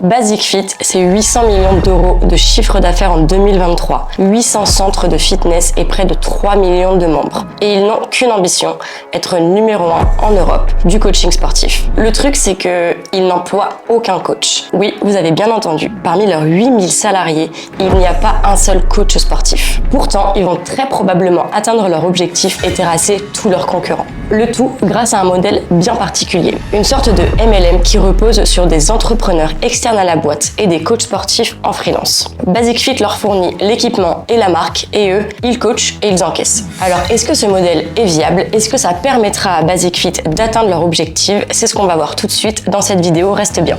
Basic Fit, c'est 800 millions d'euros de chiffre d'affaires en 2023, 800 centres de fitness et près de 3 millions de membres. Et ils n'ont qu'une ambition, être numéro 1 en Europe du coaching sportif. Le truc, c'est qu'ils n'emploient aucun coach. Oui, vous avez bien entendu, parmi leurs 8000 salariés, il n'y a pas un seul coach sportif. Pourtant, ils vont très probablement atteindre leur objectif et terrasser tous leurs concurrents. Le tout grâce à un modèle bien particulier, une sorte de MLM qui repose sur des entrepreneurs externes à la boîte et des coachs sportifs en freelance. Basic Fit leur fournit l'équipement et la marque et eux, ils coachent et ils encaissent. Alors, est-ce que ce modèle est viable? Est-ce que ça permettra à Basic Fit d'atteindre leur objectif? C'est ce qu'on va voir tout de suite dans cette vidéo, reste bien.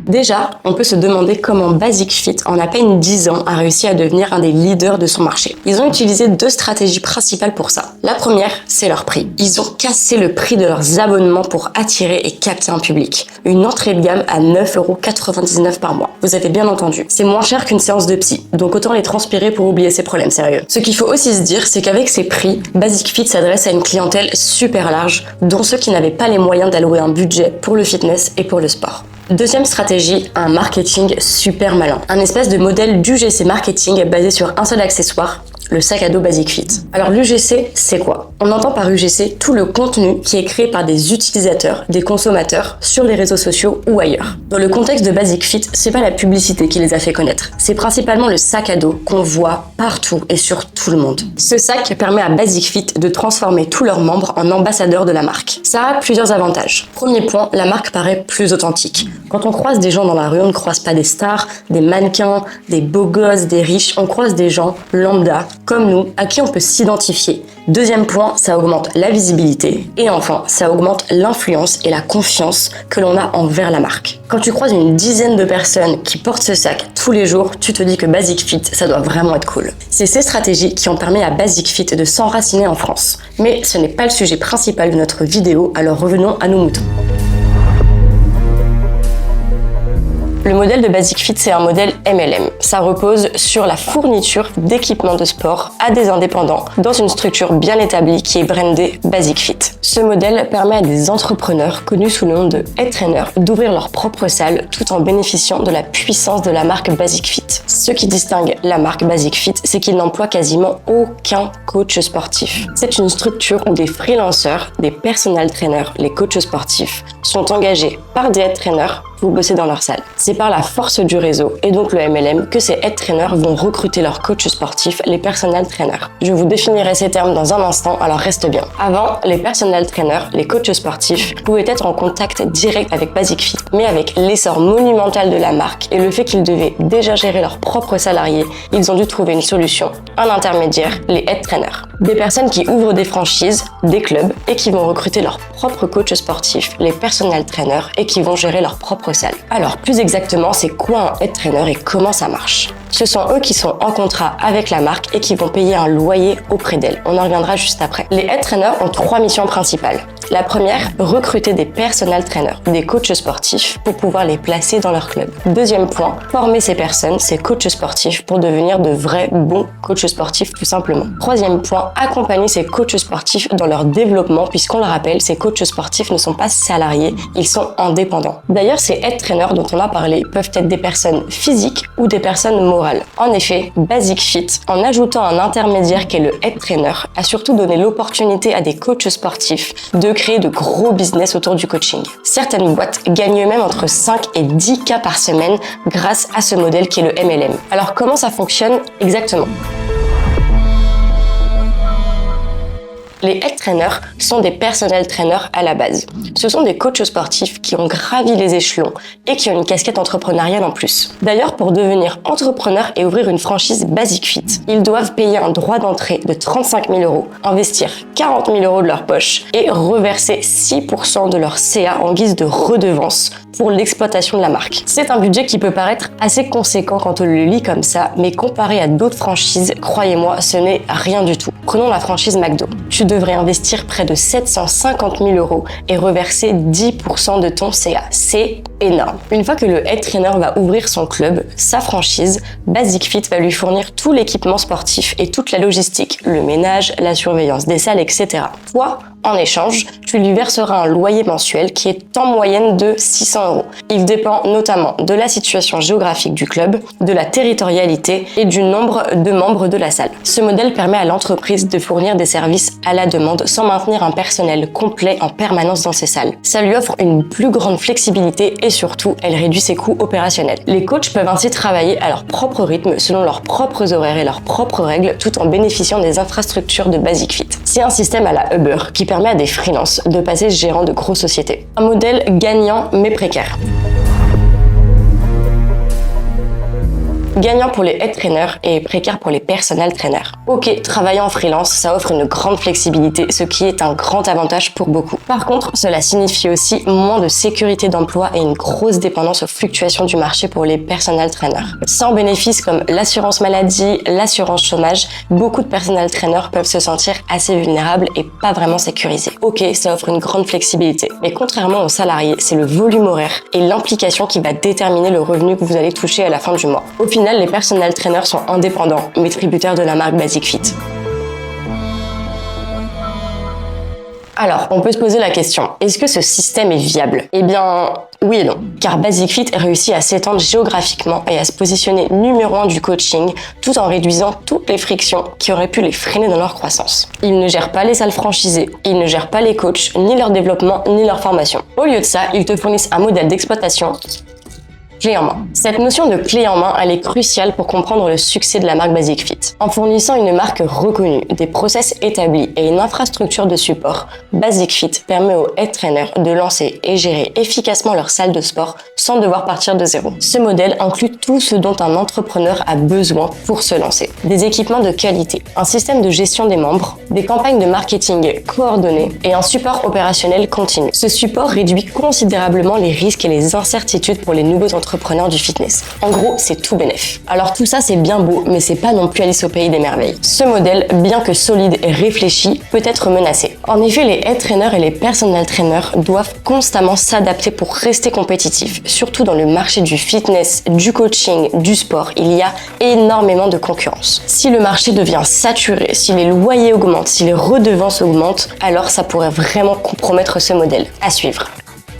Déjà, on peut se demander comment Basic Fit, en à peine 10 ans, a réussi à devenir un des leaders de son marché. Ils ont utilisé 2 stratégies principales pour ça. La première, c'est leur prix. Ils ont cassé le prix de leurs abonnements pour attirer et capter un public. Une entrée de gamme à 9,99 € par mois. Vous avez bien entendu. C'est moins cher qu'une séance de psy, donc autant les transpirer pour oublier ces problèmes sérieux. Ce qu'il faut aussi se dire, c'est qu'avec ces prix, Basic Fit s'adresse à une clientèle super large, dont ceux qui n'avaient pas les moyens d'allouer un budget pour le fitness et pour le sport. Deuxième stratégie, un marketing super malin. Un espèce de modèle d'UGC marketing basé sur un seul accessoire, le sac à dos Basic Fit. Alors l'UGC, c'est quoi? On entend par UGC tout le contenu qui est créé par des utilisateurs, des consommateurs, sur les réseaux sociaux ou ailleurs. Dans le contexte de Basic Fit, c'est pas la publicité qui les a fait connaître. C'est principalement le sac à dos qu'on voit partout et sur tout le monde. Ce sac permet à Basic Fit de transformer tous leurs membres en ambassadeurs de la marque. Ça a plusieurs avantages. Premier point, la marque paraît plus authentique. Quand on croise des gens dans la rue, on ne croise pas des stars, des mannequins, des beaux gosses, des riches, on croise des gens lambda, comme nous, à qui on peut s'identifier. Deuxième point, ça augmente la visibilité. Et enfin, ça augmente l'influence et la confiance que l'on a envers la marque. Quand tu croises une dizaine de personnes qui portent ce sac tous les jours, tu te dis que Basic Fit, ça doit vraiment être cool. C'est ces stratégies qui ont permis à Basic Fit de s'enraciner en France. Mais ce n'est pas le sujet principal de notre vidéo, alors revenons à nos moutons. Le modèle de Basic Fit, c'est un modèle MLM. Ça repose sur la fourniture d'équipements de sport à des indépendants dans une structure bien établie qui est brandée Basic Fit. Ce modèle permet à des entrepreneurs connus sous le nom de head trainer d'ouvrir leur propre salle tout en bénéficiant de la puissance de la marque Basic Fit. Ce qui distingue la marque Basic Fit, c'est qu'il n'emploie quasiment aucun coach sportif. C'est une structure où des freelancers, des personal trainers, les coachs sportifs, sont engagés par des head trainers pour bosser dans leur salle. C'est par la force du réseau et donc le MLM que ces head trainers vont recruter leurs coachs sportifs, les personal trainers. Je vous définirai ces termes dans un instant, alors reste bien. Avant, les personal trainers, les coachs sportifs, pouvaient être en contact direct avec Basic Fit. Mais avec l'essor monumental de la marque et le fait qu'ils devaient déjà gérer leurs propres salariés, ils ont dû trouver une solution, un intermédiaire, les head trainers. Des personnes qui ouvrent des franchises, des clubs et qui vont recruter leurs propres coachs sportifs, les personal trainers, et qui vont gérer leur propre salle. Alors plus exactement, c'est quoi un head trainer et comment ça marche? Ce sont eux qui sont en contrat avec la marque et qui vont payer un loyer auprès d'elle. On en reviendra juste après. Les head trainers ont 3 missions principales. La première, recruter des personal trainers, des coachs sportifs pour pouvoir les placer dans leur club. Deuxième point, former ces personnes, ces coachs sportifs pour devenir de vrais bons coachs sportifs tout simplement. Troisième point, accompagner ces coachs sportifs dans leur développement puisqu'on le rappelle, ces coachs sportifs ne sont pas salariés, ils sont indépendants. D'ailleurs, ces head trainers dont on a parlé peuvent être des personnes physiques ou des personnes morales. En effet, Basic Fit, en ajoutant un intermédiaire qu'est le head trainer, a surtout donné l'opportunité à des coachs sportifs de créer de gros business autour du coaching. Certaines boîtes gagnent même entre 5 et 10 cas par semaine grâce à ce modèle qui est le MLM. Alors comment ça fonctionne exactement ? Les head trainers sont des personal trainers à la base. Ce sont des coachs sportifs qui ont gravi les échelons et qui ont une casquette entrepreneuriale en plus. D'ailleurs, pour devenir entrepreneur et ouvrir une franchise Basic Fit, ils doivent payer un droit d'entrée de 35 000 €, investir 40 000 € de leur poche et reverser 6% de leur CA en guise de redevance pour l'exploitation de la marque. C'est un budget qui peut paraître assez conséquent quand on le lit comme ça, mais comparé à d'autres franchises, croyez-moi, ce n'est rien du tout. Prenons la franchise McDo. Tu devrais investir près de 750 000 € et reverser 10% de ton CA. C'est énorme. Une fois que le head trainer va ouvrir son club, sa franchise, Basic Fit va lui fournir tout l'équipement sportif et toute la logistique, le ménage, la surveillance des salles, etc. Toi, en échange, tu lui verseras un loyer mensuel qui est en moyenne de 600 €. Il dépend notamment de la situation géographique du club, de la territorialité et du nombre de membres de la salle. Ce modèle permet à l'entreprise de fournir des services à la demande sans maintenir un personnel complet en permanence dans ses salles. Ça lui offre une plus grande flexibilité et surtout, elle réduit ses coûts opérationnels. Les coachs peuvent ainsi travailler à leur propre rythme, selon leurs propres horaires et leurs propres règles, tout en bénéficiant des infrastructures de Basic Fit. C'est un système à la Uber qui permet à des freelances de passer gérants de grosses sociétés. Un modèle gagnant mais précaire. Gagnant pour les head trainers et précaire pour les personal trainers. Ok, travailler en freelance, ça offre une grande flexibilité, ce qui est un grand avantage pour beaucoup. Par contre, cela signifie aussi moins de sécurité d'emploi et une grosse dépendance aux fluctuations du marché pour les personal trainers. Sans bénéfices comme l'assurance maladie, l'assurance chômage, beaucoup de personal trainers peuvent se sentir assez vulnérables et pas vraiment sécurisés. Ok, ça offre une grande flexibilité, mais contrairement aux salariés, c'est le volume horaire et l'implication qui va déterminer le revenu que vous allez toucher à la fin du mois. Au final, les personal trainers sont indépendants, mais tributaires de la marque Basic Fit. Alors, on peut se poser la question, est-ce que ce système est viable? Eh bien, oui et non. Car Basic Fit réussit à s'étendre géographiquement et à se positionner numéro 1 du coaching, tout en réduisant toutes les frictions qui auraient pu les freiner dans leur croissance. Ils ne gèrent pas les salles franchisées, ils ne gèrent pas les coachs, ni leur développement, ni leur formation. Au lieu de ça, ils te fournissent un modèle d'exploitation clé en main. Cette notion de clé en main, elle est cruciale pour comprendre le succès de la marque Basic Fit. En fournissant une marque reconnue, des process établis et une infrastructure de support, Basic Fit permet aux head trainers de lancer et gérer efficacement leur salle de sport sans devoir partir de zéro. Ce modèle inclut tout ce dont un entrepreneur a besoin pour se lancer. Des équipements de qualité, un système de gestion des membres, des campagnes de marketing coordonnées et un support opérationnel continu. Ce support réduit considérablement les risques et les incertitudes pour les nouveaux entrepreneurs du fitness. En gros, c'est tout bénef. Alors tout ça, c'est bien beau, mais c'est pas non plus Alice au pays des merveilles. Ce modèle, bien que solide et réfléchi, peut être menacé. En effet, les head trainers et les personal trainers doivent constamment s'adapter pour rester compétitifs. Surtout dans le marché du fitness, du coaching, du sport, il y a énormément de concurrence. Si le marché devient saturé, si les loyers augmentent, si les redevances augmentent, alors ça pourrait vraiment compromettre ce modèle. À suivre.